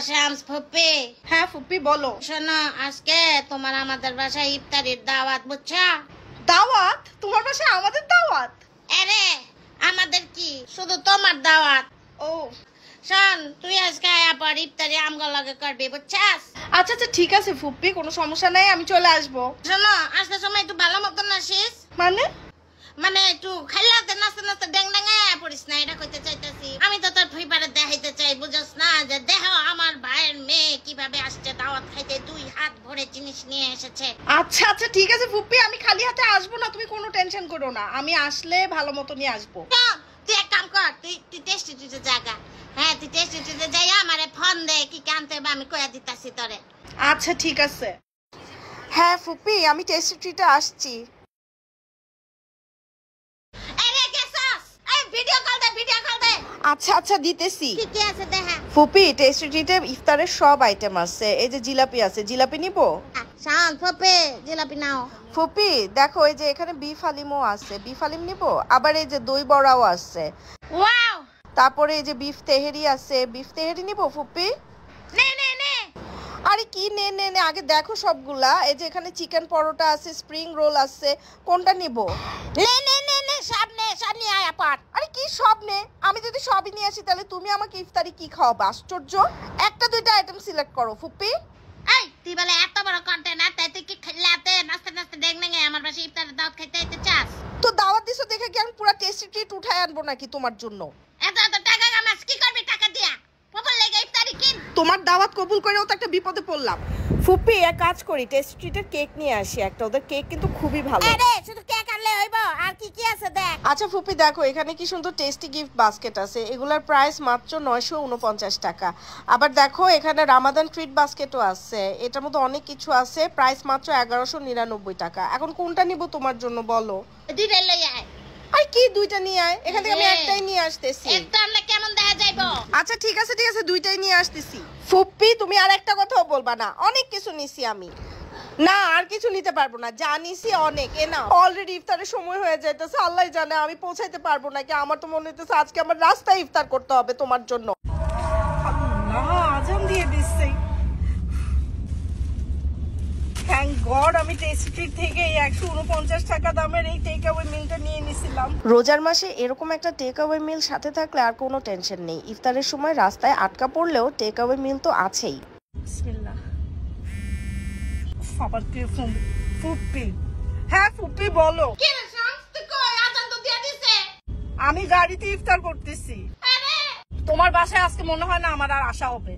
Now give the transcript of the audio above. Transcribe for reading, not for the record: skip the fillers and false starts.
শামস ফুপি। হ্যাঁ ফুপি বলো। শোনো, আজকে তোমার আমাদের বাসায় ইফতারির দাওয়াত, বুঝছো? দাওয়াত? তোমার বাসায় আমাদের দাওয়াত? আরে আমাদের কি, শুধু তোমার দাওয়াত। ও শোন, তুই আজকে আয়া পর ইফতারি আমগো লগে করবি, বুঝছাস? আচ্ছা আচ্ছা ঠিক আছে ফুপি, কোনো সমস্যা নাই, আমি চলে আসবো। শোনো, আসার সময় একটু ভালো মতন আসিস। মানে একটু খাইলাতে নাচতে নাচতে ড্যাং ড্যাঙে পড়িস না, এটা কইতে চাইতেছি। আমি তো তোর ফুইপারে দেখাইতে চাই, বুঝছ না, যে দেহ আমার ভাইয়ের মেয়ে কিভাবে আসছে দাওয়াত খাইতে, 2 হাত ভরে জিনিস নিয়ে এসেছে। আচ্ছা আচ্ছা ঠিক আছে ফুপি, আমি খালি হাতে আসবো না, তুমি কোনো টেনশন করো না, আমি আসলে ভালো মতো নিয়ে আসবো। তুই এক কাম কর, তুই টেস্টি টুইতে জায়গা, হ্যাঁ তুই টেস্টি টুইতে যাই, আমারে ফোন দে, কি কানতে বা আমি কইয়া দিতাছি তোরে। আচ্ছা ঠিক আছে। হ্যাঁ ফুপি, আমি টেস্টি ট্রিটে আসছি। আচ্ছা আচ্ছা দিতেছি। কি আছে দেখা। ফুপি টেস্টি ট্রিটে ইফতারের সব আইটেম আছে, এই যে জিলাপি আছে, জিলাপি নিবো? শান ফুপি, জিলাপি নাও। ফুপি দেখো, এই যে এখানে বিফ হালিমও আছে, বিফ হালিম নিবো? আবার এই যে দই বড়াও আছে। ওয়াও। তারপরে এই যে বিফ তেহেরি আছে, বিফ তেহেরি নিবো ফুপি? নে নে নে। আরে কি নে নে নে, আগে দেখো সবগুলা। এই যে এখানে চিকেন পরোটা আছে, স্প্রিং রোল আছে, কোনটা নিবো? নে নে নে নে, সব নিয়ে আয়া পর। আরে কি সব নে? আমি যদি সবই নিয়ে আসি তাহলে তুমি আমাকে ইফতারি কি খাওয়াবে? আশ্চর্য। একটা দুইটা আইটেম সিলেক্ট করো ফুপি। এই তুই বলে এত বড় কন্টেনার, তাই তুই কি খাইলাতে নাচতে নাচতে ড্যাং ড্যাঙে আমার বাসায় ইফতারের দাওয়াত খাইতে আইতে চাস? তো দাওয়াত দিছো দেখে কি আমি পুরো টেস্টি ট্রিট উঠায় আনবো নাকি তোমার জন্য? এত এত টাকা কামাস, কি করবি টাকা দিয়া? পপল লেগে ইফতারি কিন। তোমার দাওয়াত কবুল করেও তো একটা বিপদে পড়লাম। ফুপি এক কাজ করি, টেস্টি ট্রিটের কেক নিয়ে আসি একটা, ওদের কেক কিন্তু খুবই ভালো। আরে শুধু কেক আনলে হইব, আর কি কি আছে দেখ। আচ্ছা ফুপি দেখো, এখানে কি সুন্দর টেস্টি গিফট বাস্কেট আছে, এগুলার প্রাইস মাত্র 949 টাকা। আবার দেখো এখানে রামাদান ট্রিট বাস্কেটও আছে, এটার মধ্যে অনেক কিছু আছে, প্রাইস মাত্র 1199 টাকা। এখন কোনটা নিব তোমার জন্য বলো? দুইটাই লই আয়। আর কি দুইটা নিয়ে আয়, এখান থেকে আমি একটাই নিয়ে আসতেছি। একটা আনলে কেমন দেখা যাইবো? আচ্ছা ঠিক আছে দুইটাই নিয়ে আসতেছি। ফুপি তুমি আর একটা কথাও বলবা না, অনেক কিছু নিছি আমি। না আর কিছু নিতে পারবো না, যা নিছি অনেক, এ না। অলরেডি ইফতারের সময় হয়ে যাইতেছে, আল্লাহ জানে আমি পৌঁছাইতে পারবো নাকি। আমার তো মনে হইতেছে আজকে আমার রাস্তায় ইফতার করতে হবে তোমার জন্য। আল্লাহ আজান দিয়ে দিচ্ছে। থ্যাংক গড আমি টেস্টি ট্রিট থেকে 149 টাকা দামের এই টেক অ্যাওয়ে মিলটা নিয়ে নিছিলাম। রোজার মাসে এরকম একটা টেক অ্যাওয়ে মিল সাথে থাকলে আর কোনো টেনশন নেই। ইফতারের সময় রাস্তায় আটকা পড়লেও টেক অ্যাওয়ে মিল তো আছেই। বিসমিল্লাহ। আবার কি ফুপি? হ্যাঁ ফুপি বলো। কি রে শামস, তুই কই? আজান তো দিয়া দিছে। আমি গাড়িতে ইফতার করতেছি। আরে তোমার বাসায় আজকে মনে হয় না আমার আর আসা হবে।